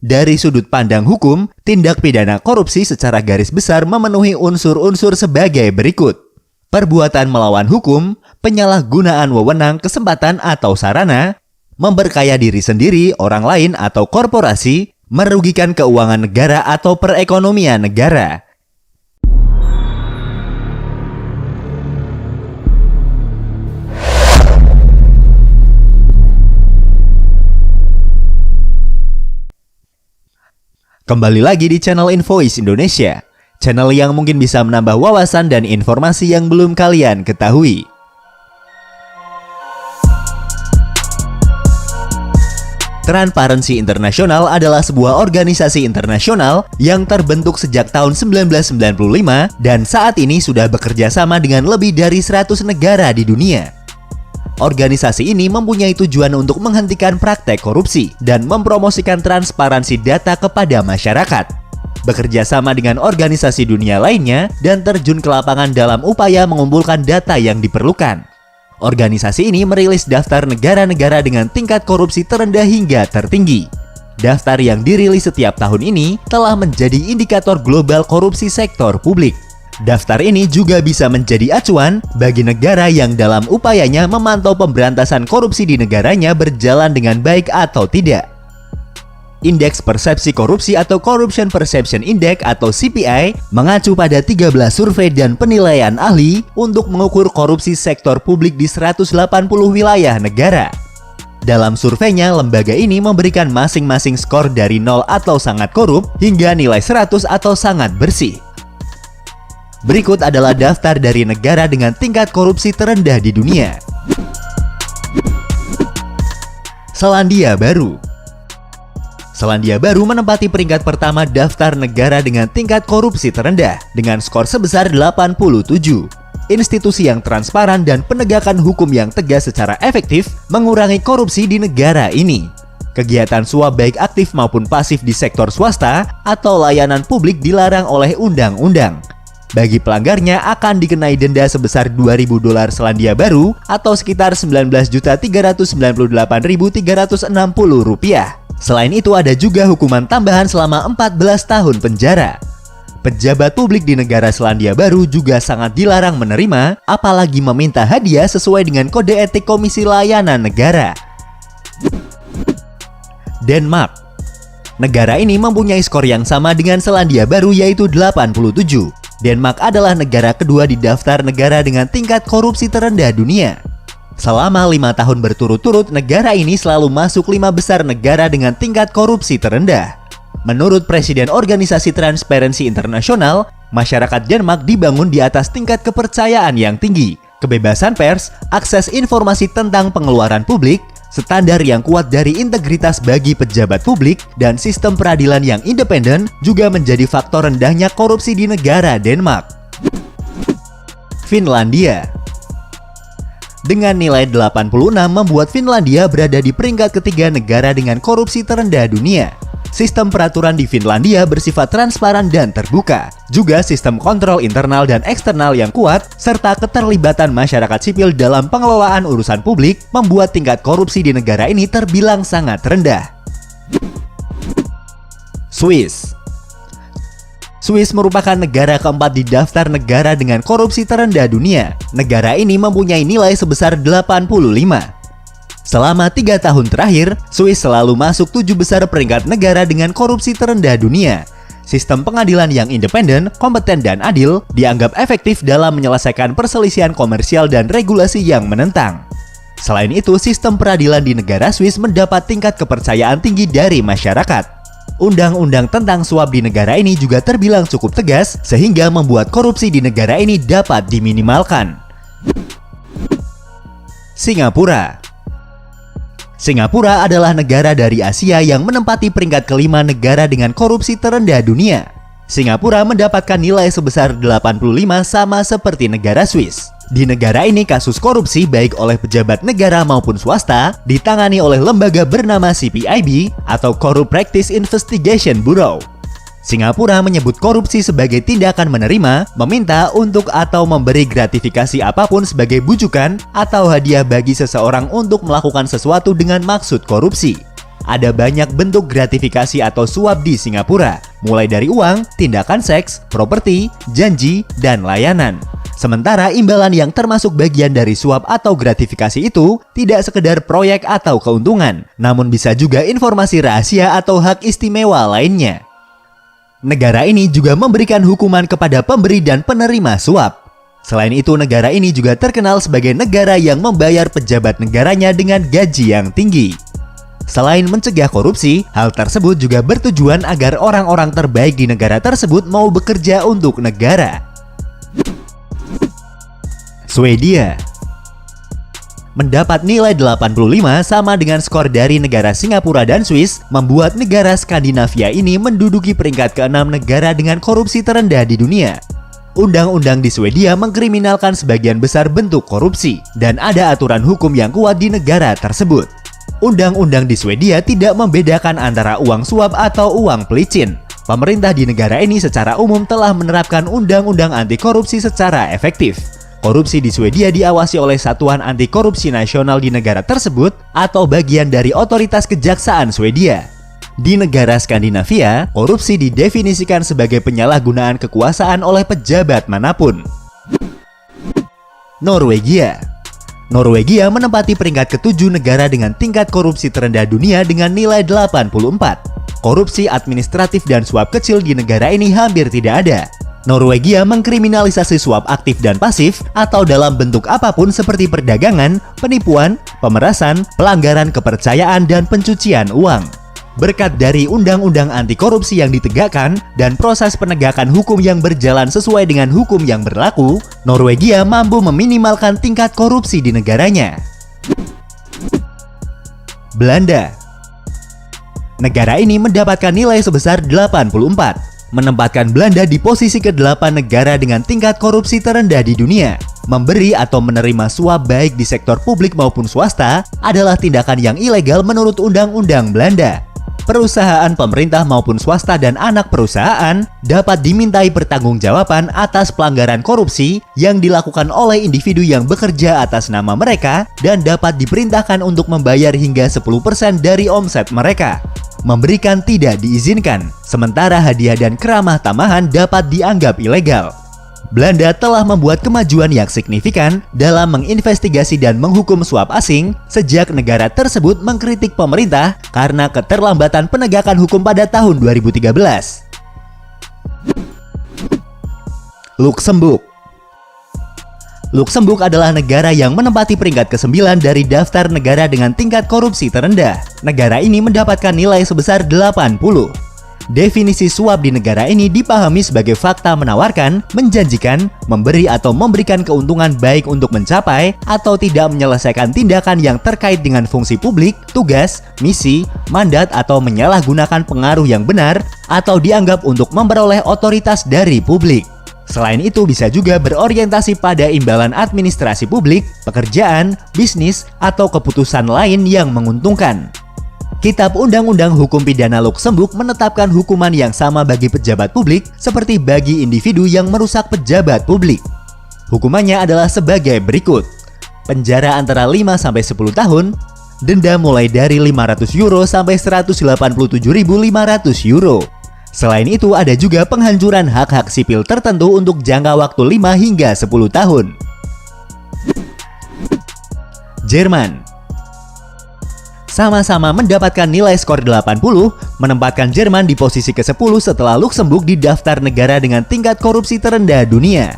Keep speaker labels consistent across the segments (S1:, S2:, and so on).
S1: Dari sudut pandang hukum, tindak pidana korupsi secara garis besar memenuhi unsur-unsur sebagai berikut. Perbuatan melawan hukum, penyalahgunaan wewenang, kesempatan atau sarana, memperkaya diri sendiri, orang lain atau korporasi, merugikan keuangan negara atau perekonomian negara. Kembali lagi di channel Invoice Indonesia, channel yang mungkin bisa menambah wawasan dan informasi yang belum kalian ketahui. Transparency International adalah sebuah organisasi internasional yang terbentuk sejak tahun 1995 dan saat ini sudah bekerja sama dengan lebih dari 100 negara di dunia. Organisasi ini mempunyai tujuan untuk menghentikan praktek korupsi dan mempromosikan transparansi data kepada masyarakat. Bekerja sama dengan organisasi dunia lainnya dan terjun ke lapangan dalam upaya mengumpulkan data yang diperlukan. Organisasi ini merilis daftar negara-negara dengan tingkat korupsi terendah hingga tertinggi. Daftar yang dirilis setiap tahun ini telah menjadi indikator global korupsi sektor publik. Daftar ini juga bisa menjadi acuan bagi negara yang dalam upayanya memantau pemberantasan korupsi di negaranya berjalan dengan baik atau tidak. Indeks Persepsi Korupsi atau Corruption Perception Index atau CPI mengacu pada 13 survei dan penilaian ahli untuk mengukur korupsi sektor publik di 180 wilayah negara. Dalam surveinya, lembaga ini memberikan masing-masing skor dari 0 atau sangat korup hingga nilai 100 atau sangat bersih. Berikut adalah daftar dari negara dengan tingkat korupsi terendah di dunia. Selandia Baru. Selandia Baru menempati peringkat pertama daftar negara dengan tingkat korupsi terendah dengan skor sebesar 87. Institusi yang transparan dan penegakan hukum yang tegas secara efektif mengurangi korupsi di negara ini. Kegiatan suap baik aktif maupun pasif di sektor swasta atau layanan publik dilarang oleh undang-undang. Bagi pelanggarnya akan dikenai denda sebesar $2.000 Selandia Baru atau sekitar Rp19.398.360. Selain itu ada juga hukuman tambahan selama 14 tahun penjara. Pejabat publik di negara Selandia Baru juga sangat dilarang menerima, apalagi meminta hadiah sesuai dengan kode etik Komisi Layanan Negara. Denmark. Negara ini mempunyai skor yang sama dengan Selandia Baru yaitu 87. Denmark adalah negara kedua di daftar negara dengan tingkat korupsi terendah dunia. Selama 5 tahun berturut-turut, negara ini selalu masuk 5 besar negara dengan tingkat korupsi terendah. Menurut Presiden Organisasi Transparency International, masyarakat Denmark dibangun di atas tingkat kepercayaan yang tinggi, kebebasan pers, akses informasi tentang pengeluaran publik, standar yang kuat dari integritas bagi pejabat publik, dan sistem peradilan yang independen juga menjadi faktor rendahnya korupsi di negara Denmark. Finlandia. Dengan nilai 86 membuat Finlandia berada di peringkat ketiga negara dengan korupsi terendah dunia. Sistem peraturan di Finlandia bersifat transparan dan terbuka. Juga sistem kontrol internal dan eksternal yang kuat, serta keterlibatan masyarakat sipil dalam pengelolaan urusan publik membuat tingkat korupsi di negara ini terbilang sangat rendah. Swiss. Swiss merupakan negara keempat di daftar negara dengan korupsi terendah dunia. Negara ini mempunyai nilai sebesar 85. Selama 3 tahun terakhir, Swiss selalu masuk 7 besar peringkat negara dengan korupsi terendah dunia. Sistem pengadilan yang independen, kompeten, dan adil dianggap efektif dalam menyelesaikan perselisihan komersial dan regulasi yang menentang. Selain itu, sistem peradilan di negara Swiss mendapat tingkat kepercayaan tinggi dari masyarakat. Undang-undang tentang suap di negara ini juga terbilang cukup tegas, sehingga membuat korupsi di negara ini dapat diminimalkan. Singapura. Singapura adalah negara dari Asia yang menempati peringkat kelima negara dengan korupsi terendah dunia. Singapura mendapatkan nilai sebesar 85 sama seperti negara Swiss. Di negara ini kasus korupsi baik oleh pejabat negara maupun swasta ditangani oleh lembaga bernama CPIB atau Corrupt Practice Investigation Bureau. Singapura menyebut korupsi sebagai tindakan menerima, meminta untuk atau memberi gratifikasi apapun sebagai bujukan atau hadiah bagi seseorang untuk melakukan sesuatu dengan maksud korupsi. ada banyak bentuk gratifikasi atau suap di Singapura, mulai dari uang, tindakan seks, properti, janji, dan layanan. Sementara imbalan yang termasuk bagian dari suap atau gratifikasi itu tidak sekedar proyek atau keuntungan, namun bisa juga informasi rahasia atau hak istimewa lainnya. Negara ini juga memberikan hukuman kepada pemberi dan penerima suap. Selain itu, negara ini juga terkenal sebagai negara yang membayar pejabat negaranya dengan gaji yang tinggi. Selain mencegah korupsi, hal tersebut juga bertujuan agar orang-orang terbaik di negara tersebut mau bekerja untuk negara. Swedia mendapat nilai 85 sama dengan skor dari negara Singapura dan Swiss, membuat negara Skandinavia ini menduduki peringkat ke-6 negara dengan korupsi terendah di dunia. Undang-undang di Swedia mengkriminalkan sebagian besar bentuk korupsi, dan ada aturan hukum yang kuat di negara tersebut. Undang-undang di Swedia tidak membedakan antara uang suap atau uang pelicin. Pemerintah di negara ini secara umum telah menerapkan undang-undang anti korupsi secara efektif. Korupsi di Swedia diawasi oleh Satuan Anti Korupsi Nasional di negara tersebut atau bagian dari otoritas kejaksaan Swedia. Di negara Skandinavia, korupsi didefinisikan sebagai penyalahgunaan kekuasaan oleh pejabat manapun. Norwegia menempati peringkat ke-7 negara dengan tingkat korupsi terendah dunia dengan nilai 84. Korupsi administratif dan suap kecil di negara ini hampir tidak ada. Norwegia mengkriminalisasi suap aktif dan pasif atau dalam bentuk apapun seperti perdagangan, penipuan, pemerasan, pelanggaran kepercayaan, dan pencucian uang. Berkat dari undang-undang anti korupsi yang ditegakkan dan proses penegakan hukum yang berjalan sesuai dengan hukum yang berlaku, Norwegia mampu meminimalkan tingkat korupsi di negaranya. Belanda. Negara ini mendapatkan nilai sebesar 84, menempatkan Belanda di posisi ke-8 negara dengan tingkat korupsi terendah di dunia. Memberi atau menerima suap baik di sektor publik maupun swasta adalah tindakan yang ilegal menurut undang-undang Belanda. Perusahaan pemerintah maupun swasta dan anak perusahaan dapat dimintai pertanggungjawaban atas pelanggaran korupsi yang dilakukan oleh individu yang bekerja atas nama mereka dan dapat diperintahkan untuk membayar hingga 10% dari omset mereka. Memberikan tidak diizinkan, sementara hadiah dan keramah tamahan dapat dianggap ilegal. Belanda telah membuat kemajuan yang signifikan dalam menginvestigasi dan menghukum suap asing sejak negara tersebut mengkritik pemerintah karena keterlambatan penegakan hukum pada tahun 2013. Luksemburg adalah negara yang menempati peringkat ke-9 dari daftar negara dengan tingkat korupsi terendah. Negara ini mendapatkan nilai sebesar 80. Definisi suap di negara ini dipahami sebagai fakta menawarkan, menjanjikan, memberi atau memberikan keuntungan baik untuk mencapai atau tidak menyelesaikan tindakan yang terkait dengan fungsi publik, tugas, misi, mandat atau menyalahgunakan pengaruh yang benar atau dianggap untuk memperoleh otoritas dari publik. Selain itu bisa juga berorientasi pada imbalan administrasi publik, pekerjaan, bisnis, atau keputusan lain yang menguntungkan. Kitab Undang-Undang Hukum Pidana Luksemburg menetapkan hukuman yang sama bagi pejabat publik seperti bagi individu yang merusak pejabat publik. Hukumannya adalah sebagai berikut: penjara antara 5-10 tahun, denda mulai dari 500 euro sampai 187.500 euro. Selain itu ada juga penghancuran hak-hak sipil tertentu untuk jangka waktu 5 hingga 10 tahun. Jerman sama-sama mendapatkan nilai skor 80, menempatkan Jerman di posisi ke-10 setelah Luksemburg di daftar negara dengan tingkat korupsi terendah dunia.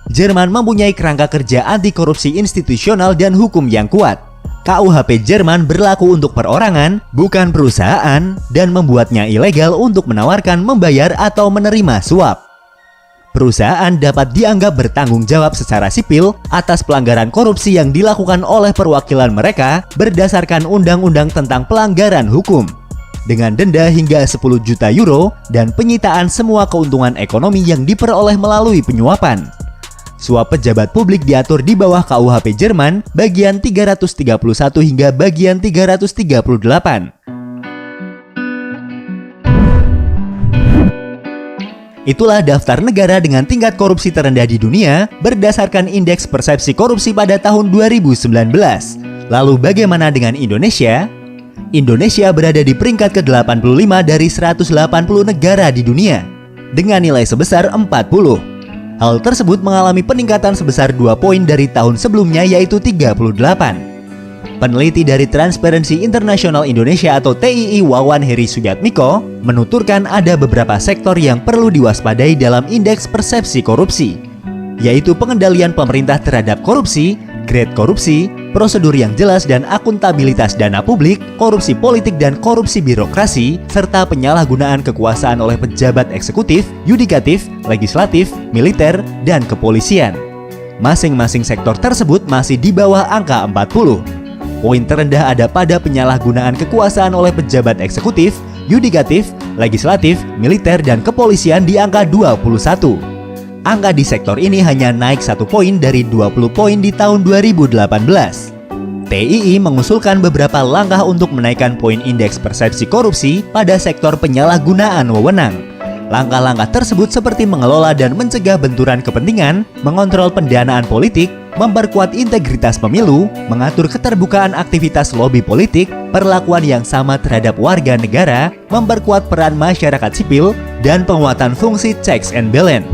S1: Jerman mempunyai kerangka kerja anti korupsi institusional dan hukum yang kuat. KUHP Jerman berlaku untuk perorangan, bukan perusahaan, dan membuatnya ilegal untuk menawarkan, membayar, atau menerima suap. Perusahaan dapat dianggap bertanggung jawab secara sipil atas pelanggaran korupsi yang dilakukan oleh perwakilan mereka berdasarkan undang-undang tentang pelanggaran hukum, dengan denda hingga 10 juta euro dan penyitaan semua keuntungan ekonomi yang diperoleh melalui penyuapan. Suap pejabat publik diatur di bawah KUHP Jerman bagian 331 hingga bagian 338. Itulah daftar negara dengan tingkat korupsi terendah di dunia berdasarkan Indeks Persepsi Korupsi pada tahun 2019. Lalu bagaimana dengan Indonesia? Indonesia berada di peringkat ke-85 dari 180 negara di dunia dengan nilai sebesar 40. Hal tersebut mengalami peningkatan sebesar 2 poin dari tahun sebelumnya yaitu 38. Peneliti dari Transparency International Indonesia atau TII Wawan Heri Sudiatmiko menuturkan ada beberapa sektor yang perlu diwaspadai dalam indeks persepsi korupsi, yaitu pengendalian pemerintah terhadap korupsi, grade korupsi, prosedur yang jelas dan akuntabilitas dana publik, korupsi politik dan korupsi birokrasi, serta penyalahgunaan kekuasaan oleh pejabat eksekutif, yudikatif, legislatif, militer, dan kepolisian. Masing-masing sektor tersebut masih di bawah angka 40. Poin terendah ada pada penyalahgunaan kekuasaan oleh pejabat eksekutif, yudikatif, legislatif, militer, dan kepolisian di angka 21. Angka di sektor ini hanya naik 1 poin dari 20 poin di tahun 2018. TII mengusulkan beberapa langkah untuk menaikkan poin indeks persepsi korupsi pada sektor penyalahgunaan wewenang. Langkah-langkah tersebut seperti mengelola dan mencegah benturan kepentingan, mengontrol pendanaan politik, memperkuat integritas pemilu, mengatur keterbukaan aktivitas lobi politik, perlakuan yang sama terhadap warga negara, memperkuat peran masyarakat sipil, dan penguatan fungsi checks and balance.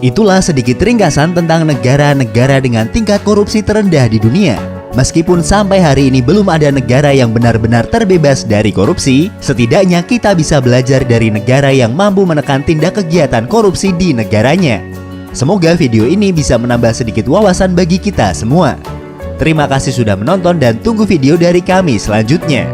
S1: Itulah sedikit ringkasan tentang negara-negara dengan tingkat korupsi terendah di dunia. Meskipun sampai hari ini belum ada negara yang benar-benar terbebas dari korupsi, setidaknya kita bisa belajar dari negara yang mampu menekan tindak kegiatan korupsi di negaranya. Semoga video ini bisa menambah sedikit wawasan bagi kita semua. Terima kasih sudah menonton dan tunggu video dari kami selanjutnya.